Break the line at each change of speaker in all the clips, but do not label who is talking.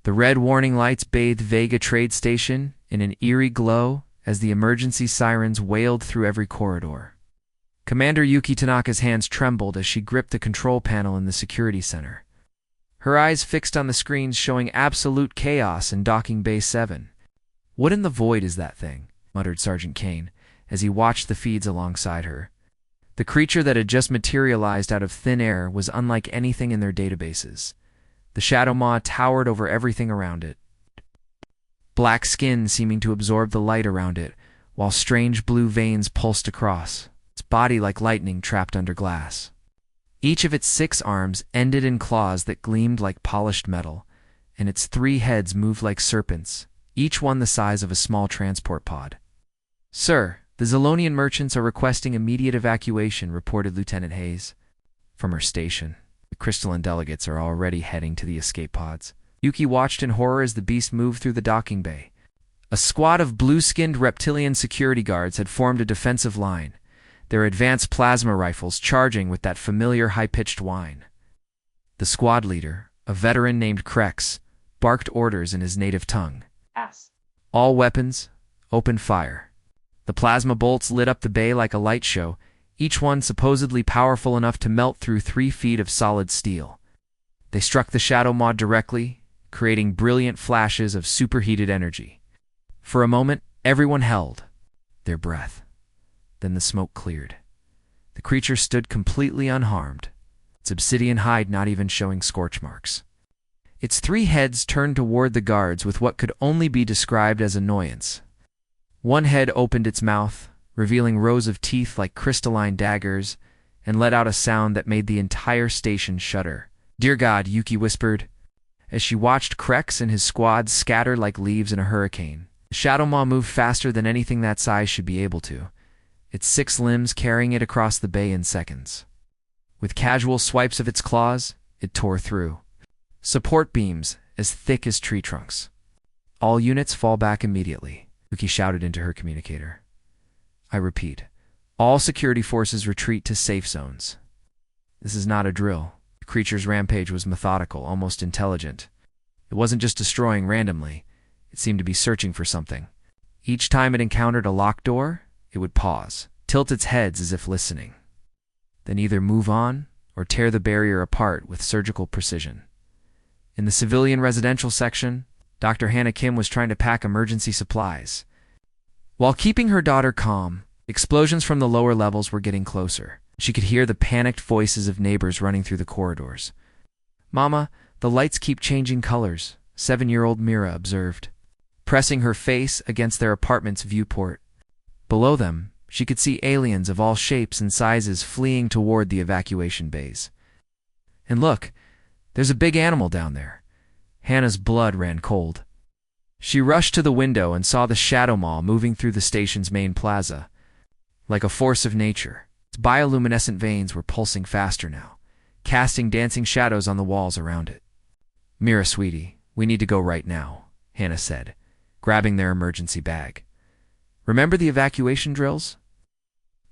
The red warning lights bathed Vega Trade Station in an eerie glow as the emergency sirens wailed through every corridor. Commander Yuki Tanaka's hands trembled as she gripped the control panel in the security center. Her eyes fixed on the screens showing absolute chaos in Docking Bay 7. "What in the void is that thing?" muttered Sergeant Kane as he watched the feeds alongside her. The creature that had just materialized out of thin air was unlike anything in their databases. The Shadow Maw towered over everything around it, black skin seeming to absorb the light around it, while strange blue veins pulsed across, its body like lightning trapped under glass. Each of its 6 arms ended in claws that gleamed like polished metal, and its 3 heads moved like serpents, each one the size of a small transport pod. "Sir, the Zolonian merchants are requesting immediate evacuation," reported Lieutenant Hayes. From her station, the crystalline delegates are already heading to the escape pods. Yuki watched in horror as the beast moved through the docking bay. A squad of blue-skinned reptilian security guards had formed a defensive line, their advanced plasma rifles charging with that familiar high-pitched whine. The squad leader, a veteran named Krex, barked orders in his native tongue.
Ass.
"All weapons, open fire." The plasma bolts lit up the bay like a light show, each one supposedly powerful enough to melt through 3 feet of solid steel. They struck the Shadow Maw directly, creating brilliant flashes of superheated energy. For a moment, everyone held their breath. Then the smoke cleared. The creature stood completely unharmed, its obsidian hide not even showing scorch marks. Its 3 heads turned toward the guards with what could only be described as annoyance. One head opened its mouth, revealing rows of teeth like crystalline daggers, and let out a sound that made the entire station shudder. "Dear God," Yuki whispered, as she watched Krex and his squad scatter like leaves in a hurricane. The Shadow Maw moved faster than anything that size should be able to, its 6 limbs carrying it across the bay in seconds. With casual swipes of its claws, it tore through. Support beams as thick as tree trunks. "All units fall back immediately," Yuki shouted into her communicator. "I repeat, all security forces retreat to safe zones." This is not a drill. The creature's rampage was methodical, almost intelligent. It wasn't just destroying randomly. It seemed to be searching for something. Each time it encountered a locked door, it would pause, tilt its heads as if listening, then either move on or tear the barrier apart with surgical precision. In the civilian residential section, Dr. Hannah Kim was trying to pack emergency supplies. While keeping her daughter calm, explosions from the lower levels were getting closer. She could hear the panicked voices of neighbors running through the corridors. "Mama, the lights keep changing colors," 7-year-old Mira observed, pressing her face against their apartment's viewport. Below them, she could see aliens of all shapes and sizes fleeing toward the evacuation bays. "And look, there's a big animal down there." Hannah's blood ran cold. She rushed to the window and saw the Shadow Maw moving through the station's main plaza. Like a force of nature, its bioluminescent veins were pulsing faster now, casting dancing shadows on the walls around it. "Mira, sweetie, we need to go right now," Hannah said, grabbing their emergency bag. "Remember the evacuation drills?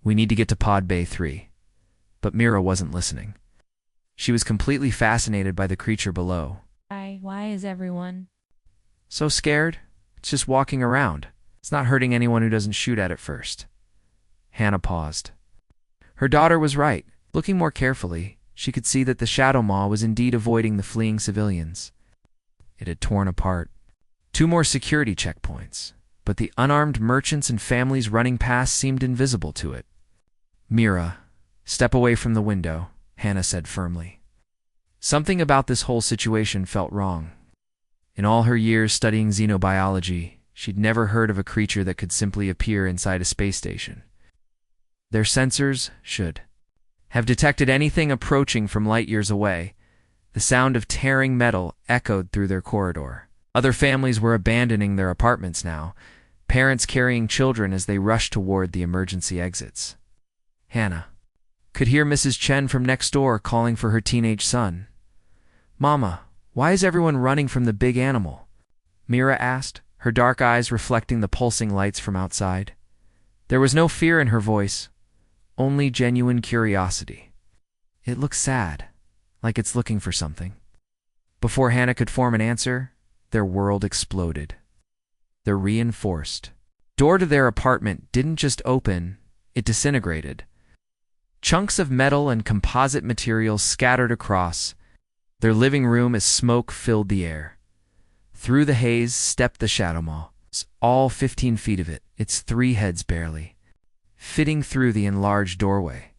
We need to get to Pod Bay 3. But Mira wasn't listening. She was completely fascinated by the creature below.
Why is everyone
"So scared? It's just walking around. It's not hurting anyone who doesn't shoot at it first." Hannah paused. Her daughter was right. Looking more carefully, she could see that the Shadow Maw was indeed avoiding the fleeing civilians. It had torn apart 2 more security checkpoints, but the unarmed merchants and families running past seemed invisible to it. "Mira, step away from the window," Hannah said firmly. Something about this whole situation felt wrong. In all her years studying xenobiology, she'd never heard of a creature that could simply appear inside a space station. Their sensors should have detected anything approaching from light years away. The sound of tearing metal echoed through their corridor. Other families were abandoning their apartments now, parents carrying children as they rushed toward the emergency exits. Hannah could hear Mrs. Chen from next door calling for her teenage son. "Mama, why is everyone running from the big animal?" Mira asked, her dark eyes reflecting the pulsing lights from outside. There was no fear in her voice, only genuine curiosity. "It looks sad, like it's looking for something." Before Hannah could form an answer, their world exploded. The reinforced door to their apartment didn't just open, it disintegrated. Chunks of metal and composite materials scattered across their living room as smoke filled the air. Through the haze stepped the Shadow Maw, all 15 feet of it, its 3 heads barely fitting through the enlarged doorway.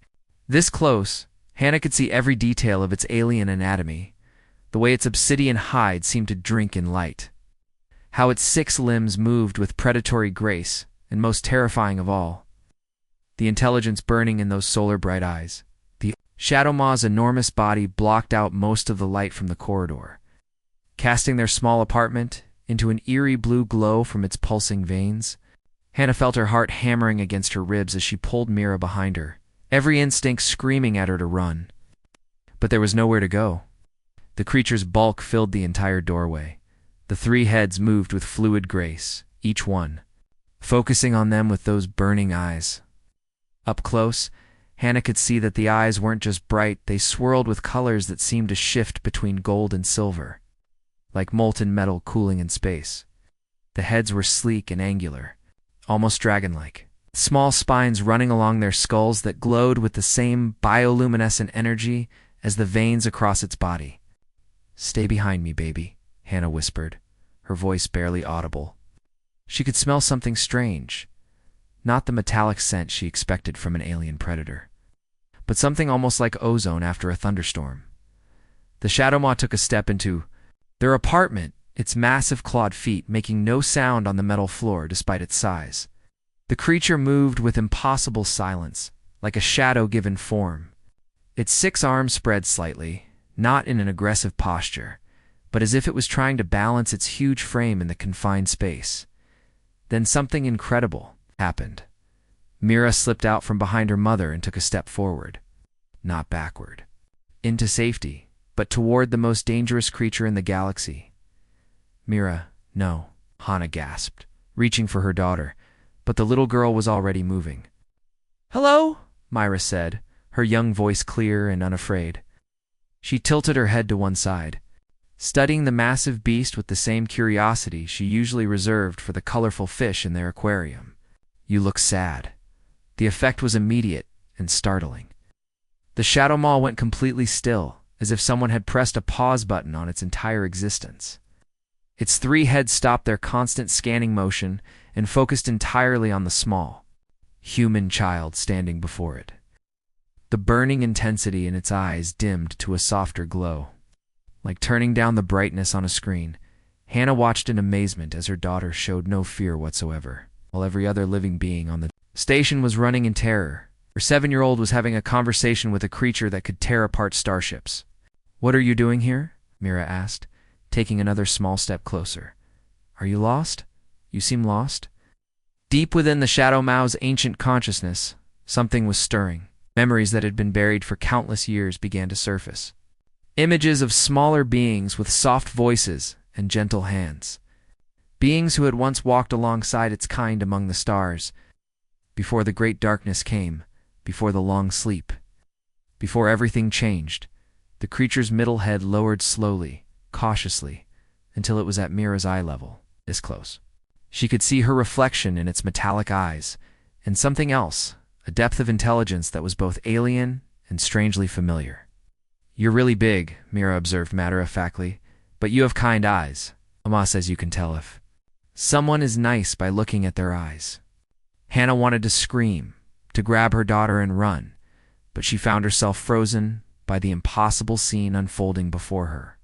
This close, Hannah could see every detail of its alien anatomy, the way its obsidian hide seemed to drink in light, how its 6 limbs moved with predatory grace, and most terrifying of all, the intelligence burning in those solar-bright eyes. The Shadow Maw's enormous body blocked out most of the light from the corridor, casting their small apartment into an eerie blue glow from its pulsing veins. Hannah felt her heart hammering against her ribs as she pulled Mira behind her, every instinct screaming at her to run. But there was nowhere to go. The creature's bulk filled the entire doorway. The 3 heads moved with fluid grace, each one focusing on them with those burning eyes. Up close, Hannah could see that the eyes weren't just bright, they swirled with colors that seemed to shift between gold and silver, like molten metal cooling in space. The heads were sleek and angular, almost dragon-like, small spines running along their skulls that glowed with the same bioluminescent energy as the veins across its body. "Stay behind me, baby," Hannah whispered, her voice barely audible. She could smell something strange, not the metallic scent she expected from an alien predator, but something almost like ozone after a thunderstorm. The Shadow Maw took a step into their apartment, its massive clawed feet making no sound on the metal floor despite its size. The creature moved with impossible silence, like a shadow given form. Its 6 arms spread slightly, not in an aggressive posture, but as if it was trying to balance its huge frame in the confined space. Then something incredible happened. Mira slipped out from behind her mother and took a step forward. Not backward, into safety, but toward the most dangerous creature in the galaxy. "Mira, no," Hannah gasped, reaching for her daughter, but the little girl was already moving. "Hello," Myra said, her young voice clear and unafraid. She tilted her head to one side, studying the massive beast with the same curiosity she usually reserved for the colorful fish in their aquarium. "You look sad." The effect was immediate and startling. The Shadow Maw went completely still, as if someone had pressed a pause button on its entire existence. Its 3 heads stopped their constant scanning motion and focused entirely on the small, human child standing before it. The burning intensity in its eyes dimmed to a softer glow. Like turning down the brightness on a screen, Hannah watched in amazement as her daughter showed no fear whatsoever, while every other living being on the station was running in terror. Her 7-year-old was having a conversation with a creature that could tear apart starships. "What are you doing here?" Mira asked, taking another small step closer. "Are you lost? You seem lost." Deep within the Shadow Maw's ancient consciousness, something was stirring. Memories that had been buried for countless years began to surface. Images of smaller beings with soft voices and gentle hands. Beings who had once walked alongside its kind among the stars, before the great darkness came, before the long sleep, before everything changed. The creature's middle head lowered slowly, cautiously, until it was at Mira's eye level, this close. She could see her reflection in its metallic eyes, and something else, a depth of intelligence that was both alien and strangely familiar. "You're really big," Mira observed matter-of-factly, "but you have kind eyes. Mama says you can tell if someone is nice by looking at their eyes." Hannah wanted to scream, to grab her daughter and run, but she found herself frozen by the impossible scene unfolding before her.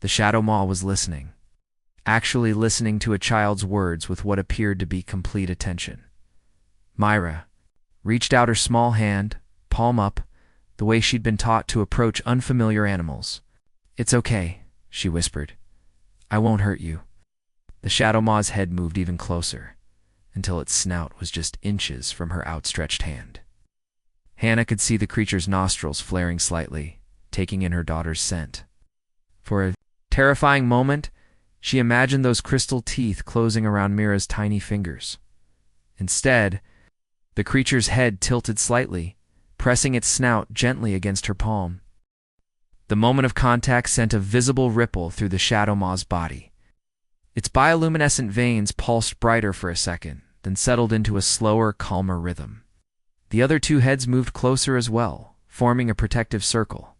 The Shadow Maw was listening, actually listening to a child's words with what appeared to be complete attention. Myra reached out her small hand, palm up, the way she'd been taught to approach unfamiliar animals. "It's okay," she whispered. "I won't hurt you." The Shadow Maw's head moved even closer, until its snout was just inches from her outstretched hand. Hannah could see the creature's nostrils flaring slightly, taking in her daughter's scent. For a terrifying moment, she imagined those crystal teeth closing around Mira's tiny fingers. Instead, the creature's head tilted slightly, pressing its snout gently against her palm. The moment of contact sent a visible ripple through the Shadow Maw's body. Its bioluminescent veins pulsed brighter for a second, then settled into a slower, calmer rhythm. The other two heads moved closer as well, forming a protective circle.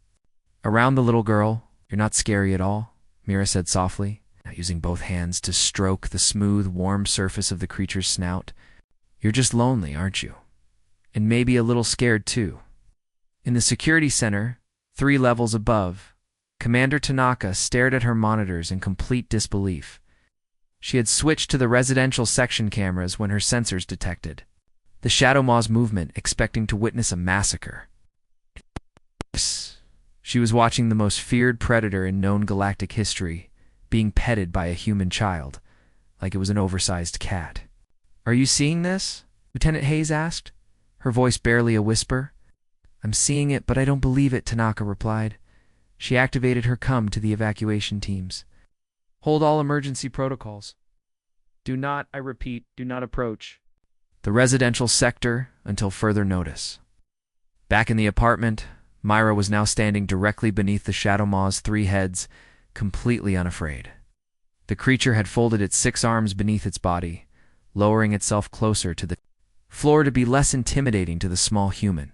Around the little girl, "You're not scary at all," Mira said softly, using both hands to stroke the smooth, warm surface of the creature's snout. "You're just lonely, aren't you? And maybe a little scared too." In the security center, 3 levels above, Commander Tanaka stared at her monitors in complete disbelief. She had switched to the residential section cameras when her sensors detected the Shadow Maw's movement, expecting to witness a massacre. She was watching the most feared predator in known galactic history being petted by a human child, like it was an oversized cat. "Are you seeing this?" Lieutenant Hayes asked, her voice barely a whisper. "I'm seeing it, but I don't believe it," Tanaka replied. She activated her comm to the evacuation teams. "Hold all emergency protocols. Do not, I repeat, do not approach the residential sector until further notice." Back in the apartment, Myra was now standing directly beneath the Shadow Maw's 3 heads, completely unafraid. The creature had folded its 6 arms beneath its body, lowering itself closer to the floor to be less intimidating to the small human.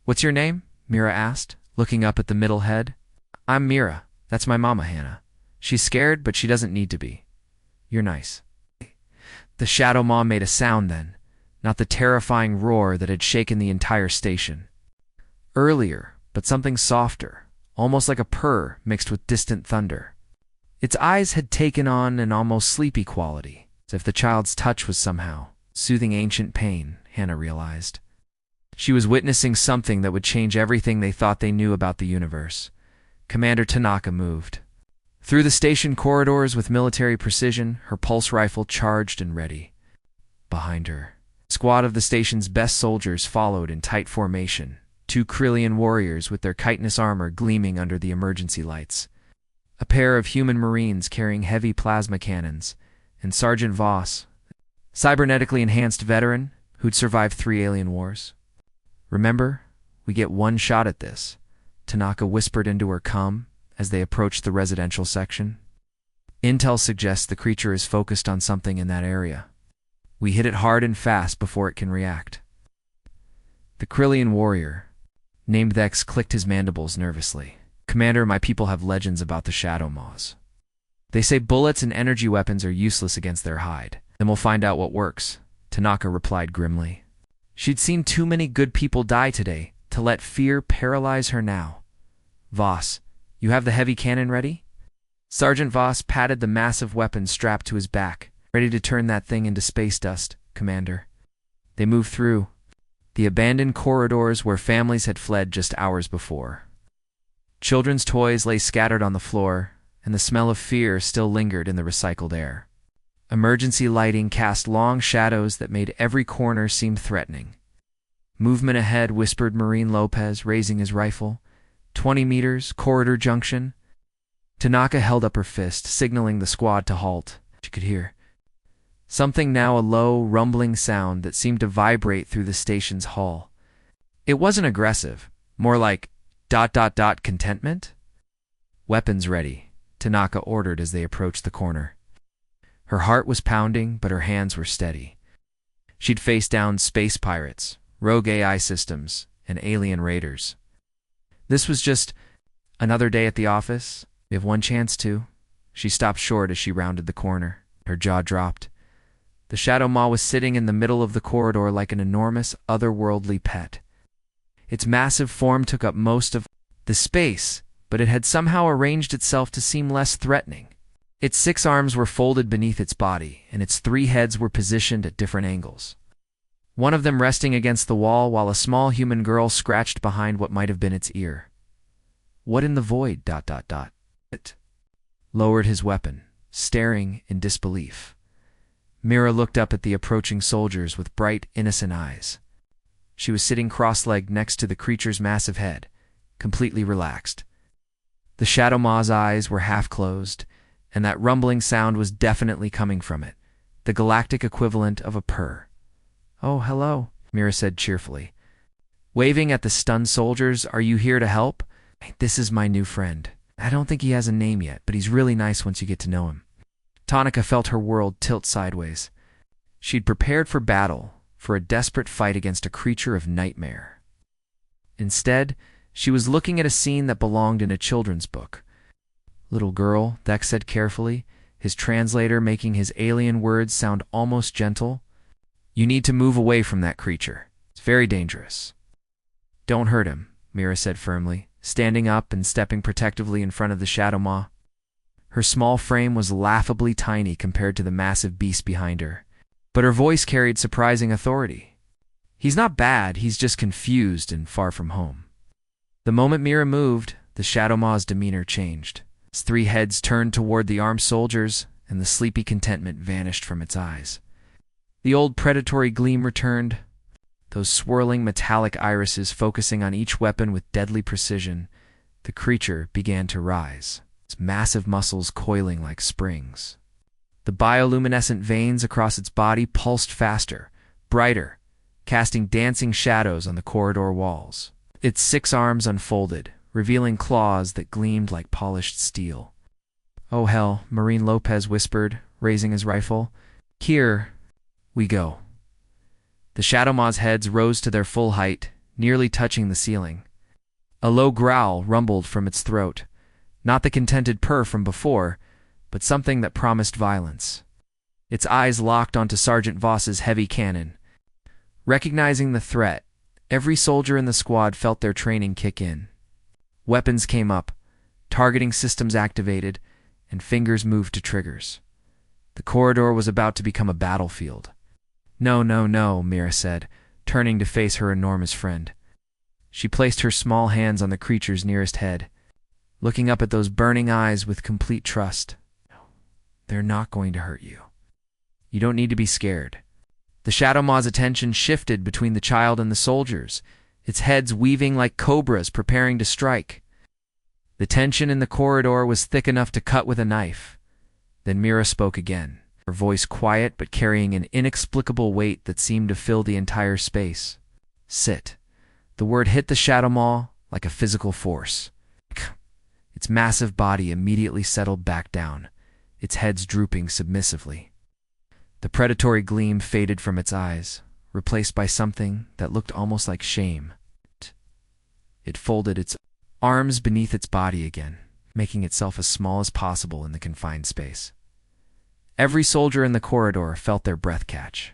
"What's your name?" Mira asked, looking up at the middle head. "I'm Mira. That's my mama, Hannah. She's scared, but she doesn't need to be. You're nice." The Shadow Maw made a sound then, not the terrifying roar that had shaken the entire station earlier, but something softer, almost like a purr mixed with distant thunder. Its eyes had taken on an almost sleepy quality, as if the child's touch was somehow soothing ancient pain, Hannah realized. She was witnessing something that would change everything they thought they knew about the universe. Commander Tanaka moved through the station corridors with military precision, her pulse rifle charged and ready. Behind her, a squad of the station's best soldiers followed in tight formation, 2 Krillian warriors with their chitinous armor gleaming under the emergency lights, a pair of human marines carrying heavy plasma cannons, and Sergeant Voss, cybernetically enhanced veteran who'd survived 3 alien wars. "Remember, we get 1 shot at this," Tanaka whispered into her comm as they approached the residential section. "Intel suggests the creature is focused on something in that area. We hit it hard and fast before it can react." The Krillian warrior, named Vex, clicked his mandibles nervously. "Commander, my people have legends about the Shadow Maws. They say bullets and energy weapons are useless against their hide. Then we'll find out what works," Tanaka replied grimly. She'd seen too many good people die today to let fear paralyze her now. "Voss, you have the heavy cannon ready?" Sergeant Voss patted the massive weapon strapped to his back. "Ready to turn that thing into space dust, Commander." They moved through the abandoned corridors where families had fled just hours before. Children's toys lay scattered on the floor, and the smell of fear still lingered in the recycled air. Emergency lighting cast long shadows that made every corner seem threatening. "Movement ahead," whispered Marine Lopez, raising his rifle. 20 meters, corridor junction." Tanaka held up her fist, signaling the squad to halt. She could hear something now, a low, rumbling sound that seemed to vibrate through the station's hall. It wasn't aggressive, more like ... contentment? "Weapons ready," Tanaka ordered as they approached the corner. Her heart was pounding, but her hands were steady. She'd faced down space pirates, rogue AI systems, and alien raiders. This was just another day at the office. We have 1 chance to. She stopped short as she rounded the corner. Her jaw dropped. The Shadow Maw was sitting in the middle of the corridor like an enormous, otherworldly pet. Its massive form took up most of the space, but it had somehow arranged itself to seem less threatening. Its 6 arms were folded beneath its body, and its 3 heads were positioned at different angles. One of them resting against the wall while a small human girl scratched behind what might have been its ear. "What in the void? It lowered his weapon, staring in disbelief. Mira looked up at the approaching soldiers with bright, innocent eyes. She was sitting cross-legged next to the creature's massive head, completely relaxed. The Shadow Maw's eyes were half-closed, and that rumbling sound was definitely coming from it, the galactic equivalent of a purr. "Oh, hello," Mira said cheerfully. Waving at the stunned soldiers, "Are you here to help? This is my new friend. I don't think he has a name yet, but he's really nice once you get to know him." Tonica felt her world tilt sideways. She'd prepared for battle, for a desperate fight against a creature of nightmare. Instead, she was looking at a scene that belonged in a children's book. "Little girl," Dex said carefully, his translator making his alien words sound almost gentle. "You need to move away from that creature. It's very dangerous." "Don't hurt him," Mira said firmly, standing up and stepping protectively in front of the Shadow Maw. Her small frame was laughably tiny compared to the massive beast behind her, but her voice carried surprising authority. "He's not bad, he's just confused and far from home." The moment Mira moved, the Shadow Maw's demeanor changed. Its three heads turned toward the armed soldiers, and the sleepy contentment vanished from its eyes. The old predatory gleam returned, those swirling metallic irises focusing on each weapon with deadly precision. The creature began to rise, its massive muscles coiling like springs. The bioluminescent veins across its body pulsed faster, brighter, casting dancing shadows on the corridor walls. Its 6 arms unfolded, revealing claws that gleamed like polished steel. "Oh hell," Marine Lopez whispered, raising his rifle. "Here we go." The Shadow Maw's heads rose to their full height, nearly touching the ceiling. A low growl rumbled from its throat, not the contented purr from before, but something that promised violence. Its eyes locked onto Sergeant Voss's heavy cannon. Recognizing the threat, every soldier in the squad felt their training kick in. Weapons came up, targeting systems activated, and fingers moved to triggers. The corridor was about to become a battlefield. "No, no, no," Mira said, turning to face her enormous friend. She placed her small hands on the creature's nearest head, looking up at those burning eyes with complete trust. "They're not going to hurt you. You don't need to be scared." The Shadow Maw's attention shifted between the child and the soldiers, its heads weaving like cobras preparing to strike. The tension in the corridor was thick enough to cut with a knife. Then Mira spoke again, her voice quiet but carrying an inexplicable weight that seemed to fill the entire space. "Sit." The word hit the Shadow Maw like a physical force. Its massive body immediately settled back down, its heads drooping submissively. The predatory gleam faded from its eyes, replaced by something that looked almost like shame. It folded its arms beneath its body again, making itself as small as possible in the confined space. Every soldier in the corridor felt their breath catch.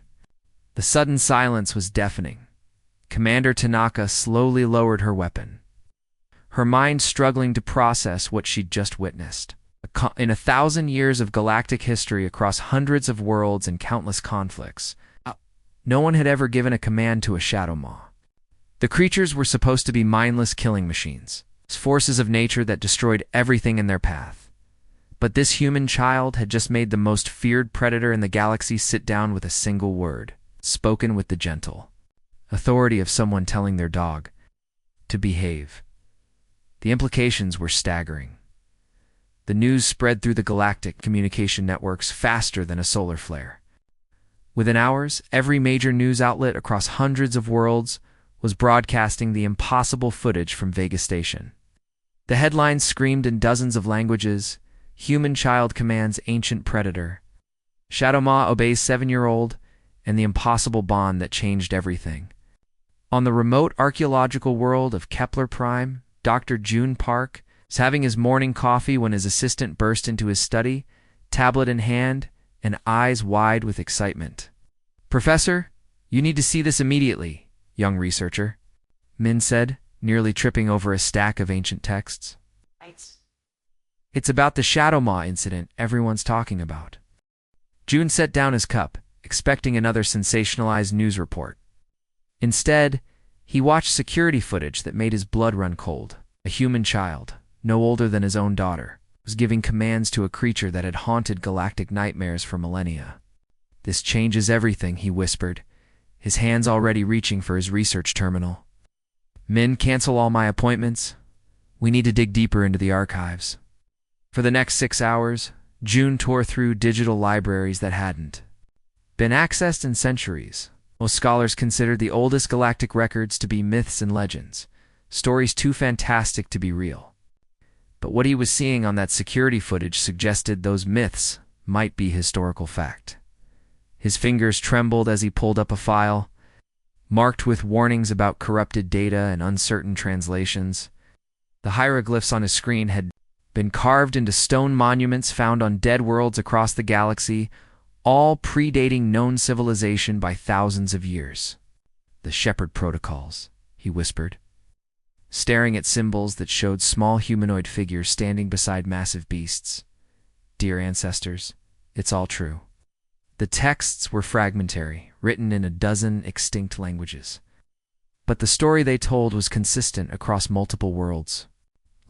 The sudden silence was deafening. Commander Tanaka slowly lowered her weapon, her mind struggling to process what she'd just witnessed. In 1,000 years of galactic history across hundreds of worlds and countless conflicts, no one had ever given a command to a Shadow Maw. The creatures were supposed to be mindless killing machines, forces of nature that destroyed everything in their path. But this human child had just made the most feared predator in the galaxy sit down with a single word, spoken with the gentle authority of someone telling their dog to behave. The implications were staggering. The news spread through the galactic communication networks faster than a solar flare. Within hours, every major news outlet across hundreds of worlds was broadcasting the impossible footage from Vega Station. The headlines screamed in dozens of languages: "Human child commands ancient predator," "Shadow Maw obeys 7-year-old," and the impossible bond that changed everything. On the remote archaeological world of Kepler Prime, Dr. June Park was having his morning coffee when his assistant burst into his study, tablet in hand and eyes wide with excitement. "Professor, you need to see this immediately, young researcher," Min said, nearly tripping over a stack of ancient texts. "It's about the Shadow Maw incident everyone's talking about." June set down his cup, expecting another sensationalized news report. Instead, he watched security footage that made his blood run cold. A human child, no older than his own daughter, was giving commands to a creature that had haunted galactic nightmares for millennia. "This changes everything," he whispered, his hands already reaching for his research terminal. "Min, cancel all my appointments. We need to dig deeper into the archives." For the next 6 hours, June tore through digital libraries that hadn't been accessed in centuries. Most scholars considered the oldest galactic records to be myths and legends, stories too fantastic to be real. But what he was seeing on that security footage suggested those myths might be historical fact. His fingers trembled as he pulled up a file, marked with warnings about corrupted data and uncertain translations. The hieroglyphs on his screen had been carved into stone monuments found on dead worlds across the galaxy, all predating known civilization by thousands of years. "The Shepherd Protocols," he whispered, staring at symbols that showed small humanoid figures standing beside massive beasts. "Dear ancestors, it's all true." The texts were fragmentary, written in a dozen extinct languages. But the story they told was consistent across multiple worlds.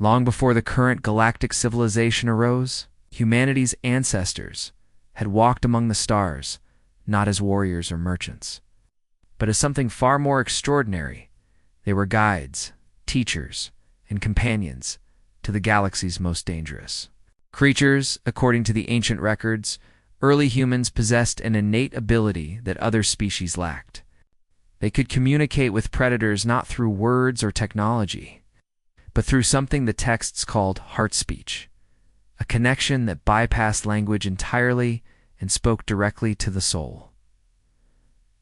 Long before the current galactic civilization arose, humanity's ancestors had walked among the stars, not as warriors or merchants, but as something far more extraordinary. They were guides, teachers, and companions to the galaxy's most dangerous creatures. According to the ancient records, early humans possessed an innate ability that other species lacked. They could communicate with predators not through words or technology, but through something the texts called heart speech, a connection that bypassed language entirely and spoke directly to the soul.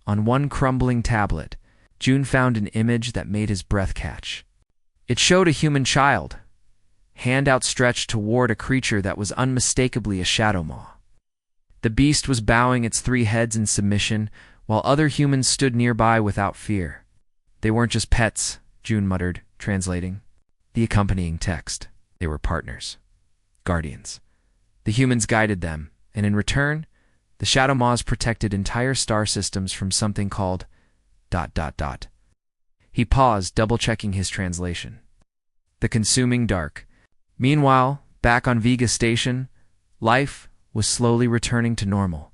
On one crumbling tablet, June found an image that made his breath catch. It showed a human child, hand outstretched toward a creature that was unmistakably a shadow maw. The beast was bowing its three heads in submission, while other humans stood nearby without fear. They weren't just pets, June muttered, translating the accompanying text. They were partners, guardians. The humans guided them, and in return, the shadow maws protected entire star systems from something called ... He paused, double-checking his translation. The consuming dark. Meanwhile, back on Vega Station, life was slowly returning to normal.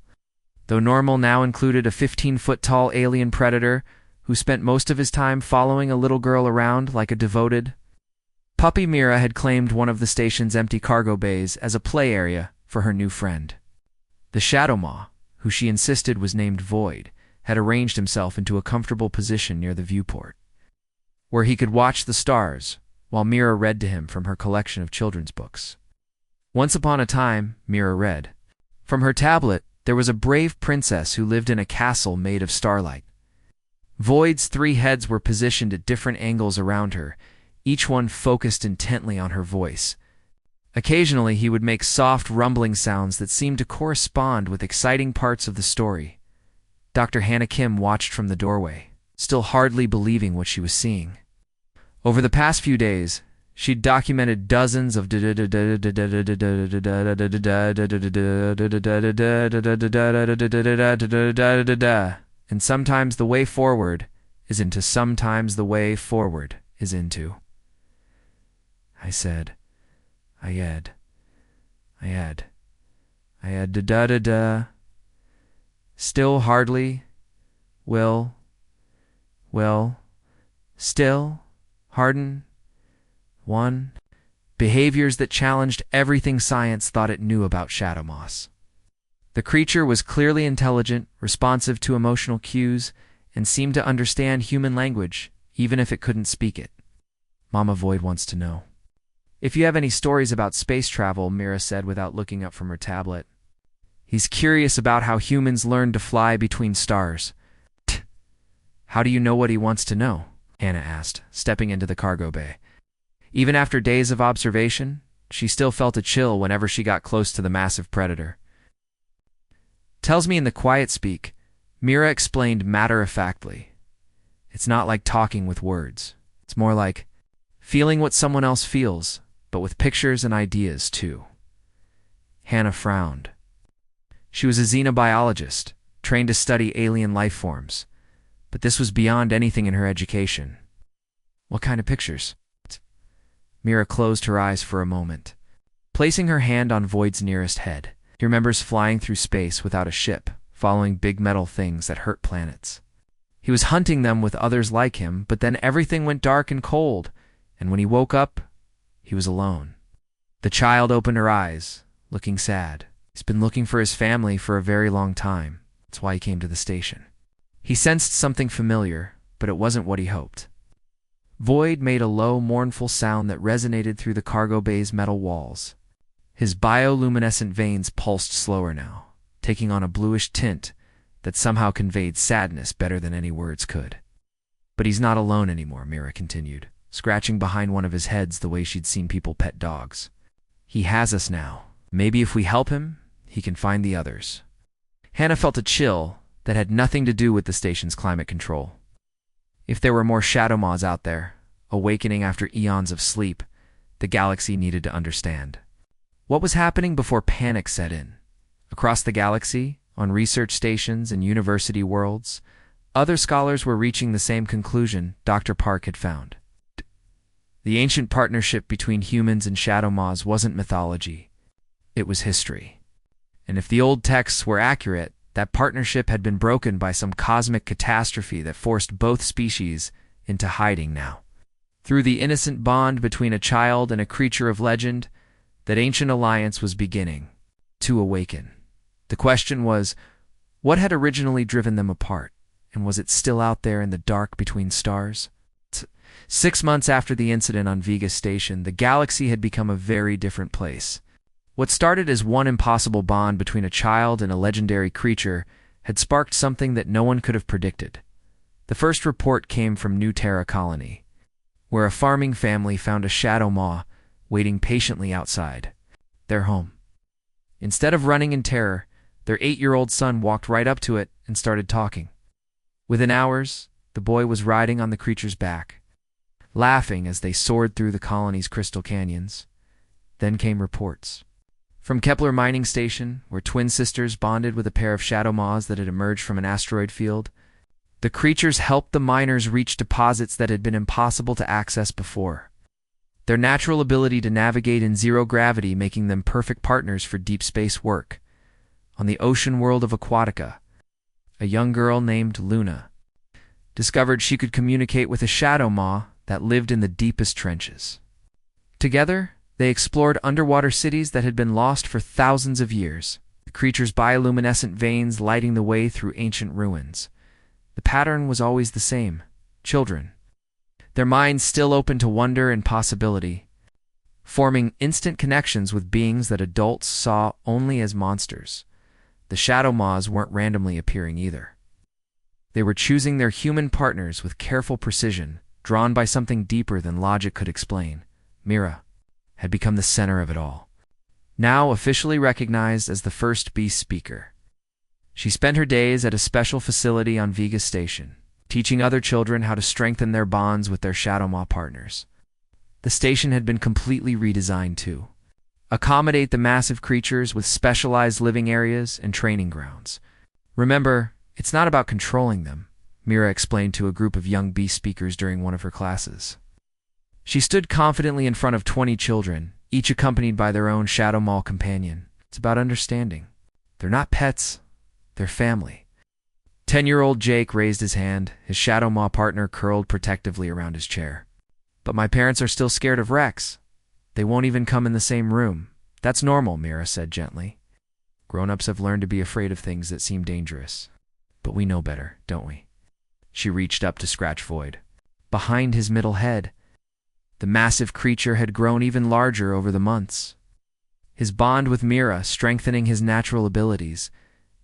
Though normal now included a 15-foot-tall alien predator who spent most of his time following a little girl around like a devoted puppy. Mira had claimed one of the station's empty cargo bays as a play area for her new friend. The Shadow Maw, who she insisted was named Void, had arranged himself into a comfortable position near the viewport, where he could watch the stars while Mira read to him from her collection of children's books. Once upon a time, Mira read. From her tablet, there was a brave princess who lived in a castle made of starlight. Void's three heads were positioned at different angles around her, each one focused intently on her voice. Occasionally, he would make soft, rumbling sounds that seemed to correspond with exciting parts of the story. Dr. Hannah Kim watched from the doorway, still hardly believing what she was seeing. Over the past few days, she'd documented dozens of and sometimes the way forward is into sometimes the way forward is into. I said, I had still hardly, will, still, harden, one, behaviors that challenged everything science thought it knew about Shadow Moss. The creature was clearly intelligent, responsive to emotional cues, and seemed to understand human language, even if it couldn't speak it. Mama Void wants to know. If you have any stories about space travel, Mira said without looking up from her tablet. He's curious about how humans learned to fly between stars. How do you know what he wants to know? Hannah asked, stepping into the cargo bay. Even after days of observation, she still felt a chill whenever she got close to the massive predator. Tells me in the quiet speak, Mira explained matter-of-factly. It's not like talking with words. It's more like feeling what someone else feels, but with pictures and ideas, too. Hannah frowned. She was a xenobiologist, trained to study alien life forms, but this was beyond anything in her education. What kind of pictures? Mira closed her eyes for a moment, placing her hand on Void's nearest head. He remembers flying through space without a ship, following big metal things that hurt planets. He was hunting them with others like him, but then everything went dark and cold, and when he woke up, he was alone. The child opened her eyes, looking sad. He's been looking for his family for a very long time. That's why he came to the station. He sensed something familiar, but it wasn't what he hoped. Void made a low, mournful sound that resonated through the cargo bay's metal walls. His bioluminescent veins pulsed slower now, taking on a bluish tint that somehow conveyed sadness better than any words could. But he's not alone anymore, Mira continued, scratching behind one of his heads the way she'd seen people pet dogs. He has us now. Maybe if we help him, he can find the others. Hannah felt a chill that had nothing to do with the station's climate control. If there were more shadow maws out there, awakening after eons of sleep, the galaxy needed to understand. What was happening before panic set in? Across the galaxy, on research stations and university worlds, other scholars were reaching the same conclusion Dr. Park had found. The ancient partnership between humans and shadow maws wasn't mythology. It was history. And if the old texts were accurate, that partnership had been broken by some cosmic catastrophe that forced both species into hiding now. Through the innocent bond between a child and a creature of legend, that ancient alliance was beginning to awaken. The question was, what had originally driven them apart, and was it still out there in the dark between stars? 6 months after the incident on Vega Station, the galaxy had become a very different place. What started as one impossible bond between a child and a legendary creature had sparked something that no one could have predicted. The first report came from New Terra Colony, where a farming family found a shadow maw waiting patiently outside their home. Instead of running in terror, their 8-year-old son walked right up to it and started talking. Within hours, the boy was riding on the creature's back, laughing as they soared through the colony's crystal canyons. Then came reports from Kepler Mining Station, where twin sisters bonded with a pair of shadow maws that had emerged from an asteroid field. The creatures helped the miners reach deposits that had been impossible to access before, their natural ability to navigate in zero gravity making them perfect partners for deep space work. On the ocean world of Aquatica, a young girl named Luna discovered she could communicate with a shadow maw that lived in the deepest trenches. Together, they explored underwater cities that had been lost for thousands of years, the creature's bioluminescent veins lighting the way through ancient ruins. The pattern was always the same: children, their minds still open to wonder and possibility, forming instant connections with beings that adults saw only as monsters. The shadow maws weren't randomly appearing either. They were choosing their human partners with careful precision, drawn by something deeper than logic could explain. Mira had become the center of it all, now officially recognized as the first beast speaker. She spent her days at a special facility on Vega Station, teaching other children how to strengthen their bonds with their shadow maw partners. The station had been completely redesigned to accommodate the massive creatures with specialized living areas and training grounds. Remember, it's not about controlling them, Mira explained to a group of young beast speakers during one of her classes. She stood confidently in front of 20 children, each accompanied by their own shadow maw companion. It's about understanding. They're not pets, they're family. 10-year-old Jake raised his hand, his shadow maw partner curled protectively around his chair. But my parents are still scared of Rex. They won't even come in the same room. That's normal, Mira said gently. Grown-ups have learned to be afraid of things that seem dangerous. But we know better, don't we? She reached up to scratch Void. Behind his middle head, the massive creature had grown even larger over the months. His bond with Mira strengthening his natural abilities.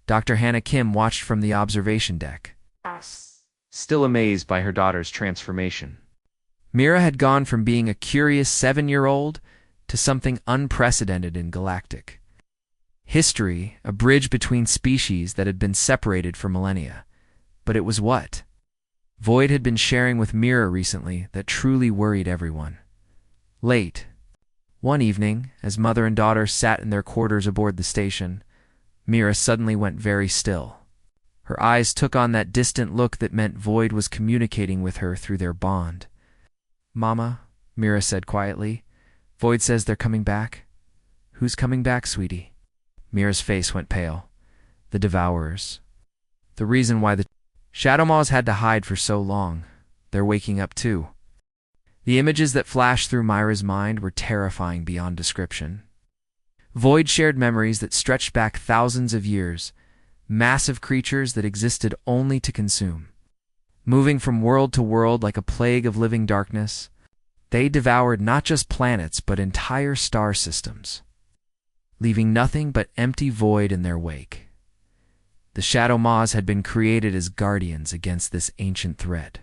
Dr. Hannah Kim watched from the observation deck, still amazed by her daughter's transformation. Mira had gone from being a curious 7-year-old to something unprecedented in galactic history, a bridge between species that had been separated for millennia. But it was what Void had been sharing with Mira recently that truly worried everyone. Late one evening, as mother and daughter sat in their quarters aboard the station, Mira suddenly went very still. Her eyes took on that distant look that meant Void was communicating with her through their bond. "Mama," Mira said quietly, "Void says they're coming back." "Who's coming back, sweetie?" Mira's face went pale. "The Devourers. The reason why the Shadow Maws had to hide for so long. They're waking up too." The images that flashed through Myra's mind were terrifying beyond description. Void shared memories that stretched back thousands of years, massive creatures that existed only to consume. Moving from world to world like a plague of living darkness, they devoured not just planets but entire star systems. leaving nothing but empty void in their wake. The Shadow Maws had been created as guardians against this ancient threat.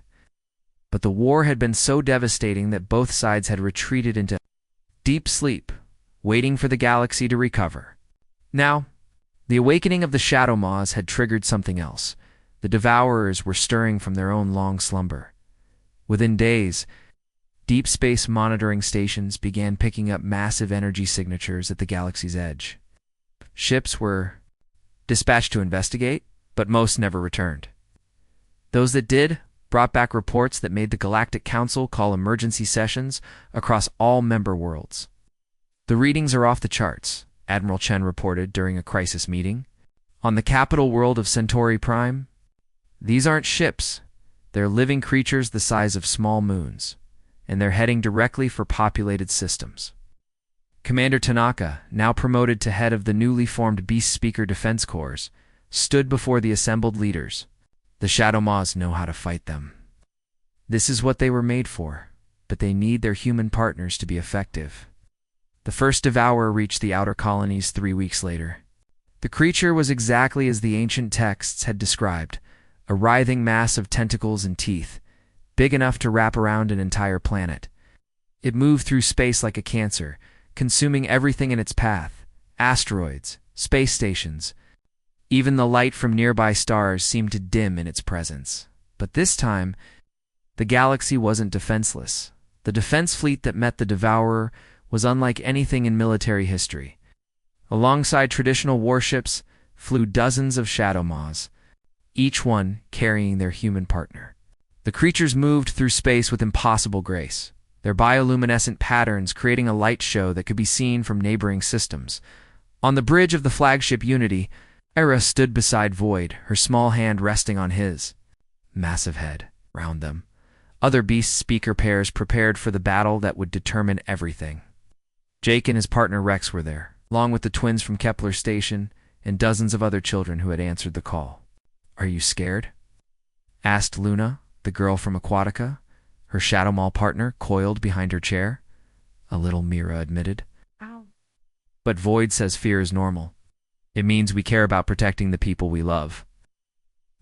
But the war had been so devastating that both sides had retreated into deep sleep, waiting for the galaxy to recover. Now, the awakening of the Shadow Maws had triggered something else. The Devourers were stirring from their own long slumber. Within days, deep space monitoring stations began picking up massive energy signatures at the galaxy's edge. Ships were dispatched to investigate, but most never returned. Those that did brought back reports that made the Galactic Council call emergency sessions across all member worlds. "The readings are off the charts," Admiral Chen reported during a crisis meeting. "On the capital world of Centauri Prime, these aren't ships. They're living creatures the size of small moons, and they're heading directly for populated systems." Commander Tanaka, now promoted to head of the newly formed Beast Speaker Defense Corps, stood before the assembled leaders. "The Shadow Maws know how to fight them. This is what they were made for, but they need their human partners to be effective." The first Devourer reached the outer colonies 3 weeks later. The creature was exactly as the ancient texts had described, a writhing mass of tentacles and teeth, big enough to wrap around an entire planet. It moved through space like a cancer, consuming everything in its path: asteroids, space stations. Even the light from nearby stars seemed to dim in its presence. But this time, the galaxy wasn't defenseless. The defense fleet that met the Devourer was unlike anything in military history. Alongside traditional warships flew dozens of Shadow Maws, each one carrying their human partner. The creatures moved through space with impossible grace, their bioluminescent patterns creating a light show that could be seen from neighboring systems. On the bridge of the flagship Unity, Ira stood beside Void, her small hand resting on his massive head. Round them, other Beast Speaker pairs prepared for the battle that would determine everything. Jake and his partner Rex were there, along with the twins from Kepler Station and dozens of other children who had answered the call. "Are you scared?" asked Luna, the girl from Aquatica, her Shadow Maw partner coiled behind her chair. "A little," Mira admitted.
Ow.
"But Void says fear is normal. It means we care about protecting the people we love."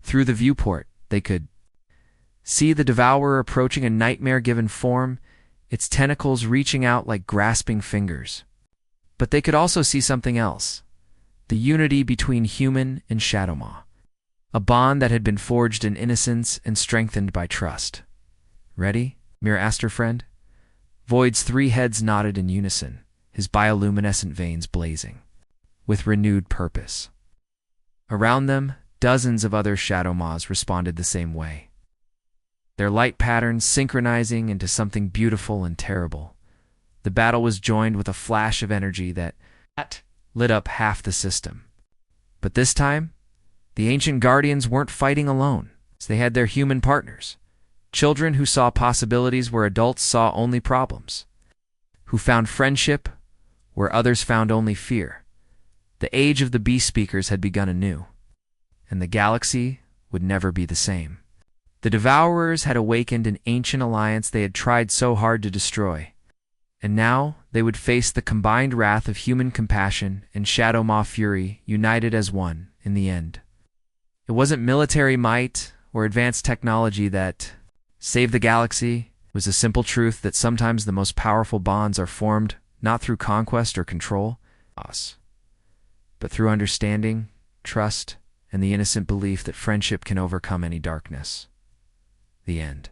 Through the viewport, they could see the Devourer approaching a nightmare-given form, its tentacles reaching out like grasping fingers. But they could also see something else: the unity between human and Shadow Maw, a bond that had been forged in innocence and strengthened by trust. "Ready?" Mira asked her friend. Void's 3 heads nodded in unison, his bioluminescent veins blazing with renewed purpose. Around them, dozens of other Shadow Maws responded the same way, their light patterns synchronizing into something beautiful and terrible. The battle was joined with a flash of energy that lit up half the system. But this time, the ancient guardians weren't fighting alone. They had their human partners, children who saw possibilities where adults saw only problems, who found friendship where others found only fear. The age of the Beast Speakers had begun anew, and the galaxy would never be the same. The Devourers had awakened an ancient alliance they had tried so hard to destroy, and now they would face the combined wrath of human compassion and Shadow Maw fury united as one in the end. It wasn't military might or advanced technology that saved the galaxy. It was a simple truth that sometimes the most powerful bonds are formed not through conquest or control, but through understanding, trust, and the innocent belief that friendship can overcome any darkness. The end.